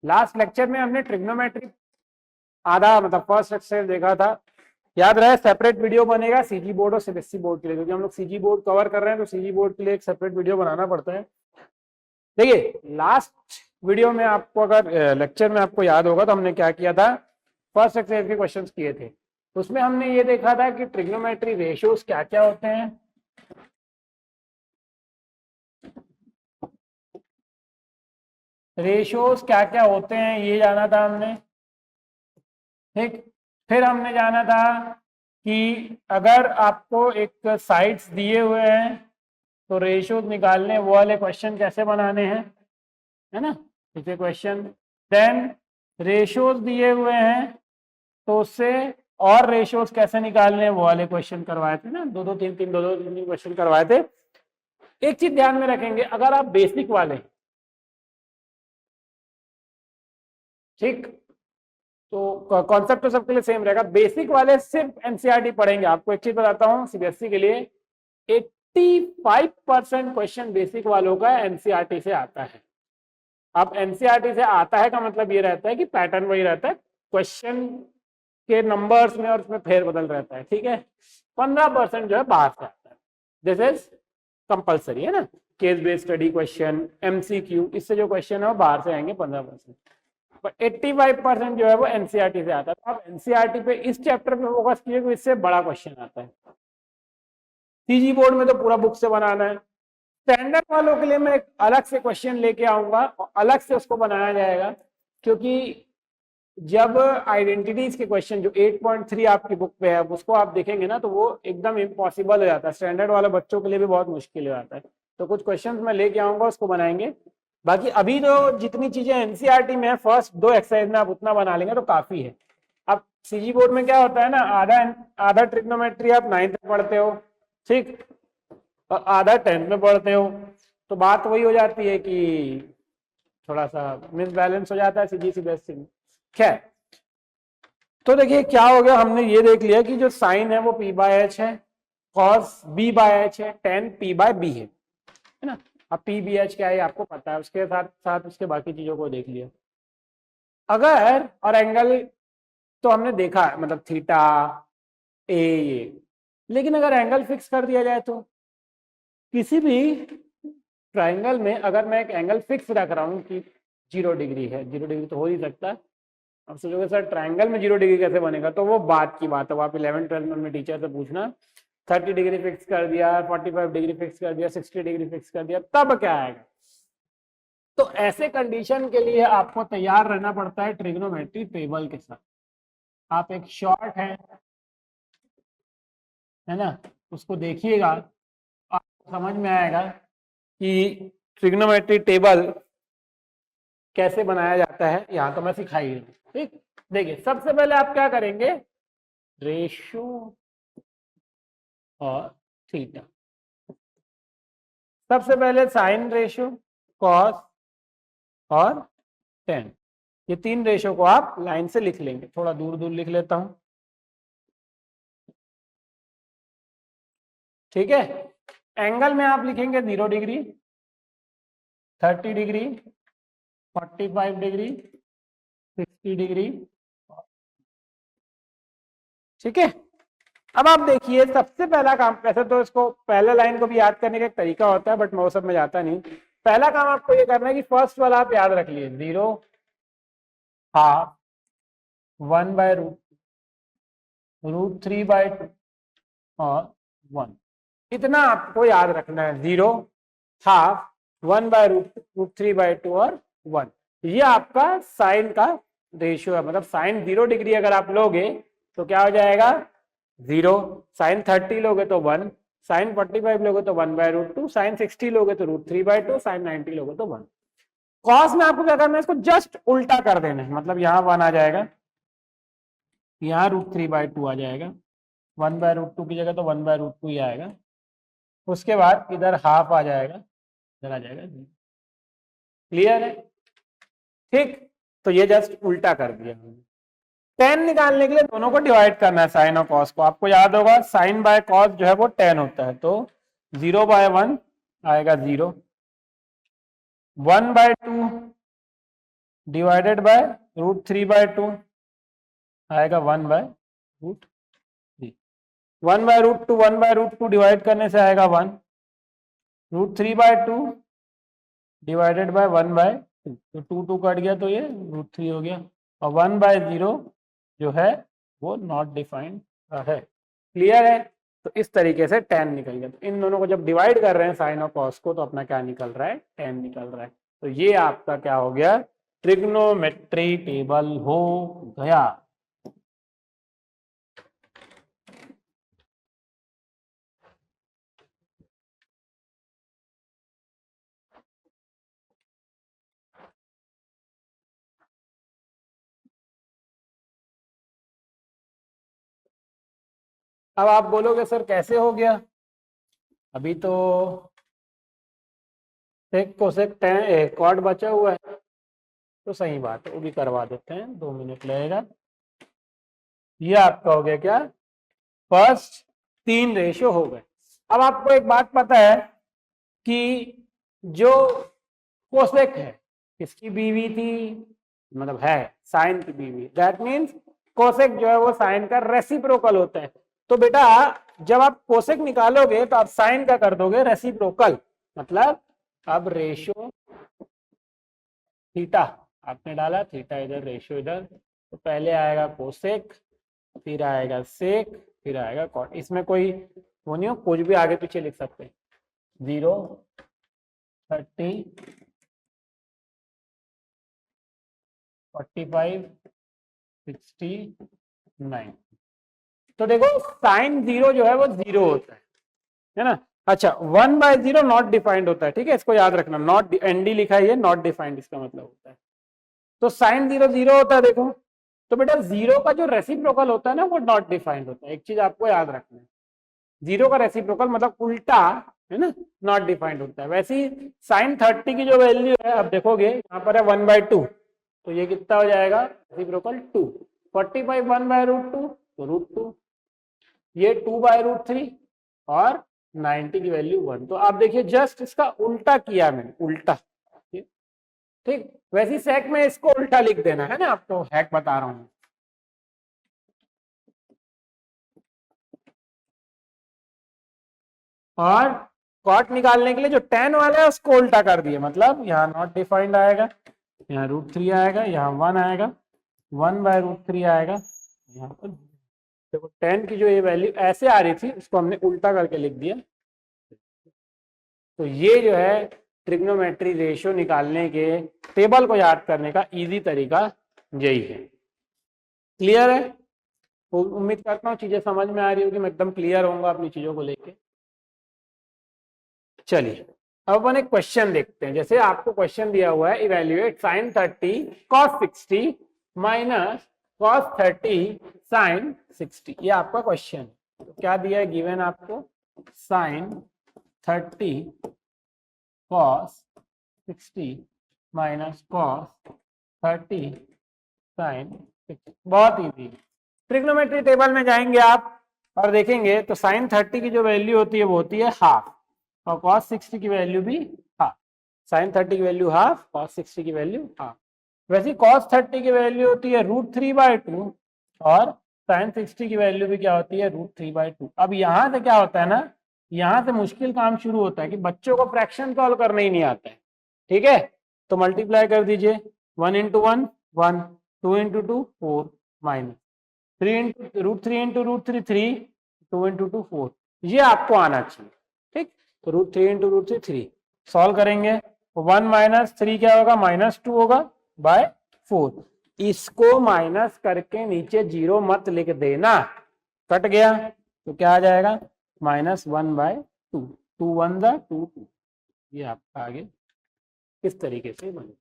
Last lecture में हमने trigonometry आधा मतलब फर्स्ट लेक्चर देखा था। याद रहे सेपरेट वीडियो बनेगा सीजी बोर्ड और सीबीएसई बोर्ड के लिए, क्योंकि हम लोग सीजी बोर्ड कवर कर रहे हैं तो सीजी बोर्ड के लिए एक सेपरेट वीडियो बनाना पड़ता है। देखिए लास्ट वीडियो में आपको अगर लेक्चर में आपको याद होगा तो हमने क्या किया था, फर्स्ट एक्सरसाइज के क्वेश्चंस किए थे। उसमें हमने ये देखा था कि ट्रिग्नोमेट्री रेशियोज क्या क्या होते हैं, रेशियोज क्या क्या होते हैं ये जाना था हमने। ठीक, फिर हमने जाना था कि अगर आपको एक साइड्स दिए हुए हैं तो रेशियोज निकालने वो वाले क्वेश्चन कैसे बनाने हैं, है ना, इसे क्वेश्चन। देन रेशियोज दिए हुए हैं तो उससे और रेशियोज कैसे निकालने हैं वो वाले क्वेश्चन करवाए थे ना, दो दो तीन तीन क्वेश्चन करवाए थे। एक चीज ध्यान में रखेंगे, अगर आप बेसिक वाले, ठीक, तो कॉन्सेप्ट तो सबके लिए सेम रहेगा, बेसिक वाले सिर्फ एनसीईआरटी पढ़ेंगे। आपको एक चीज बताता हूँ सीबीएसई के लिए 85% क्वेश्चन बेसिक वालों का एनसीईआरटी से आता है। अब एनसीईआरटी से आता है का मतलब ये रहता है कि पैटर्न वही रहता है, क्वेश्चन के नंबर्स में और उसमें फेरबदल रहता है, ठीक है। 15% जो है बाहर से आता है, दिस इज कंपल्सरी, है ना। Case based study question, MCQ, इससे जो क्वेश्चन है वो बाहर से आएंगे 15%, पर 85% जो है वो एनसीईआरटी से आता है। तो आप एनसीईआरटी पे इस चैप्टर पे फोकस कीजिए, इससे बड़ा क्वेश्चन आता है। सीजी बोर्ड में तो पूरा बुक से बनाना है, स्टैंडर्ड वालों के लिए मैं एक अलग से क्वेश्चन लेके आऊंगा और अलग से उसको बनाया जाएगा, क्योंकि जब आइडेंटिटीज के क्वेश्चन जो 8.3 आपकी बुक पे है उसको आप देखेंगे ना तो वो एकदम इम्पॉसिबल हो जाता है, स्टैंडर्ड वाले बच्चों के लिए भी बहुत मुश्किल हो जाता है। तो कुछ क्वेश्चन मैं लेके आऊंगा, उसको बनाएंगे। बाकी अभी तो जितनी चीजें एनसीईआरटी में है फर्स्ट 2 एक्सरसाइज में आप उतना बना लेंगे तो काफी है। अब सीजी बोर्ड में क्या होता है ना, आधा आधा ट्रिग्नोमेट्री आप 9th में पढ़ते हो, ठीक, और आधा 10th में पढ़ते हो, तो बात वही हो जाती है कि थोड़ा सा मिसबैलेंस हो जाता है सीजी सीबीएसई में। खैर, तो देखिए क्या हो गया, हमने ये देख लिया कि जो साइन है वो पी बाय एच है, कॉस बी बाय एच है, टेन पी बाय बी है ना। अब पी बी एच क्या है आपको पता है, उसके साथ साथ उसके बाकी चीजों को देख लिया। अगर और एंगल तो हमने देखा मतलब थीटा ए ये, लेकिन अगर एंगल फिक्स कर दिया जाए तो किसी भी ट्राइंगल में अगर मैं एक एंगल फिक्स रख रहा हूँ कि 0 डिग्री है, 0 डिग्री तो हो ही सकता है। अब सोचोगे सर ट्राइंगल में 0 डिग्री कैसे बनेगा, तो वो बात की बात है, वो आप 11th-12th में अपने टीचर से पूछना। 30 डिग्री फिक्स कर दिया, 45 डिग्री फिक्स कर दिया, 60 डिग्री फिक्स कर दिया, तब क्या आएगा। तो ऐसे कंडीशन के लिए आपको तैयार रहना पड़ता है ट्रिग्नोमेट्री टेबल के साथ। आप एक शॉर्ट है ना, उसको देखिएगा, आपको समझ में आएगा कि ट्रिग्नोमेट्री टेबल कैसे बनाया जाता है। यहाँ तो मैं सिखाई हूँ, ठीक। देखिए सबसे पहले आप क्या करेंगे, रेशो और थीटा, सबसे पहले साइन रेशो, कॉस और टेन, ये 3 रेशो को आप लाइन से लिख लेंगे। थोड़ा दूर दूर लिख लेता हूं, ठीक है। एंगल में आप लिखेंगे 0 डिग्री, 30 डिग्री, 45 डिग्री, 60 डिग्री, ठीक है। अब आप देखिए सबसे पहला काम, वैसे तो इसको पहले लाइन को भी याद करने का एक तरीका होता है बट मैं वो सब में जाता नहीं। पहला काम आपको ये करना है कि फर्स्ट वाला आप याद रख लिए, 0, हाफ, 1/√3/2 और 1, इतना आपको याद रखना है। 0, हाफ, 1/√3/2 और 1, ये आपका साइन का रेशियो है। मतलब साइन 0 डिग्री अगर आप लोगे तो क्या हो जाएगा 0, साइन 30 लोगे तो 1, साइन 45 लोगे तो 1/√2, साइन 60 लोगे तो √3/2, साइन 90 लोगे तो 1। कॉस में आपको क्या करना है, इसको जस्ट उल्टा कर देना है, मतलब यहाँ 1 आ जाएगा, यहाँ √3/2 आ जाएगा, 1/√2 की जगह तो 1/√2 ही आएगा। उसके बाद इधर हाफ आ जाएगा, इधर आ जाएगा। क्लियर है, ठीक। तो ये जस्ट उल्टा कर दिया। टेन निकालने के लिए दोनों को डिवाइड करना है, साइन और कॉस को। आपको याद होगा साइन बाय कॉस जो है वो 10 होता है, तो 0/1 आएगा 0, 1/2 डिवाइडेड बाय √3/2 आएगा 1/√3। 1/√2 1/√2 डिवाइड करने से आएगा 1, √3/2 डिवाइडेड बाय 1/2, तो 2 कट गया तो ये √3 हो गया, और 1/0 जो है वो नॉट डिफाइंड है। क्लियर है? तो इस तरीके से tan निकल गया। तो इन दोनों को जब डिवाइड कर रहे हैं साइन और कॉस को, तो अपना क्या निकल रहा है? tan निकल रहा है। तो ये आपका क्या हो गया? ट्रिग्नोमेट्री टेबल हो गया। अब आप बोलोगे सर कैसे हो गया? अभी तो सेक कोसेक tan कॉट बचा हुआ है, तो सही बात है, वो भी करवा देते हैं, 2 मिनट लगेगा। ये आपका हो गया क्या? फर्स्ट 3 रेशियो हो गए। अब आपको एक बात पता है कि जो कोसेक है किसकी बीवी थी? मतलब है साइन की बीवी। दैट मीन्स कोसेक जो है वो साइन का रेसिप्रोकल होता है। तो बेटा जब आप कोसेक निकालोगे तो आप साइन का कर दोगे रेसिप्रोकल, मतलब अब रेशियो थीटा आपने डाला, थीटा इधर रेशियो इधर, तो पहले आएगा कोसेक, फिर आएगा सेक, फिर आएगा कॉट। इसमें कोई वो नहीं हो, कुछ भी आगे पीछे लिख सकते हैं। 0, 30, 45, 69। तो देखो साइन 0 जो है वो 0 होता है ना। अच्छा 1/0 नॉट डिफाइंड होता है, ठीक है, इसको याद रखना, नॉट एनडी लिखा है ये, नॉट डिफाइंड इसका मतलब होता है। तो साइन 0 0 होता है देखो। तो बेटा 0 का जो रेसिप्रोकल होता है ना वो नॉट डिफाइंड होता है। एक चीज आपको याद रखना है, 0 का रेसिप्रोकल मतलब उल्टा है ना, नॉट डिफाइंड होता है। वैसे ही साइन 30 की जो वैल्यू है, अब देखोगे यहाँ पर है 1/2, तो ये कितना हो जाएगा? रेसिप्रोकल 2। 45 1/√2 तो √2, ये 2/√3 और 90 की वैल्यू 1। तो आप देखिए जस्ट इसका उल्टा किया मैंने, उल्टा। ठीक, वैसे सेक में इसको उल्टा लिख देना है ना, आपको हैक बता रहा हूं। और कॉट निकालने के लिए जो tan वाला है उसको उल्टा कर दिए, मतलब यहाँ नॉट डिफाइंड आएगा, यहाँ √3 आएगा, यहाँ 1 आएगा, 1/√3 आएगा यहाँ पर। देखो tan की जो ये वैल्यू ऐसे आ रही थी उसको हमने उल्टा करके लिख दिया। तो ये जो है ट्रिग्नोमेट्री रेशियो निकालने के टेबल को याद करने का इजी तरीका यही है। क्लियर है? उम्मीद करता हूँ चीजें समझ में आ रही होगी, मैं एकदम क्लियर होऊंगा अपनी चीजों को लेके। चलिए अब अपन एक क्वेश्चन देखते हैं। जैसे आपको क्वेश्चन दिया हुआ है, evaluate sine 30 cos 60 minus cos 30 sine 60, ये आपका क्वेश्चन है। तो क्या दिया है गिवन आपको? Sine 30 cos 60 minus cos 30 sine 60। बहुत इजी। ट्रिग्नोमेट्री टेबल में जाएंगे आप और देखेंगे तो साइन 30 की जो वैल्यू होती है वो होती है हाफ, और कॉस 60 की वैल्यू भी हाफ। साइन 30 की वैल्यू हाफ, कॉस 60 की वैल्यू हाफ। वैसे कॉस 30 की वैल्यू होती है √3/2 और साइन 60 की वैल्यू भी क्या होती है? √3/2। अब यहाँ से क्या होता है ना, यहाँ से मुश्किल काम शुरू होता है कि बच्चों को फ्रैक्शन सॉल्व करना ही नहीं आता है। ठीक है, तो मल्टीप्लाई कर दीजिए, 1 × 1 1, 2 × 2 4, माइनस 3 × √3 × √3 3, 2 × 2 4, ये आपको आना चाहिए। ठीक, तो √3 × √3 3 सॉल्व करेंगे, 1 - 3 क्या होगा? -2 होगा बाय 4। इसको माइनस करके नीचे 0 मत लिख देना, कट गया तो क्या आ जाएगा? -1/2, 2 1 2 2। ये आपका आगे इस तरीके से बने।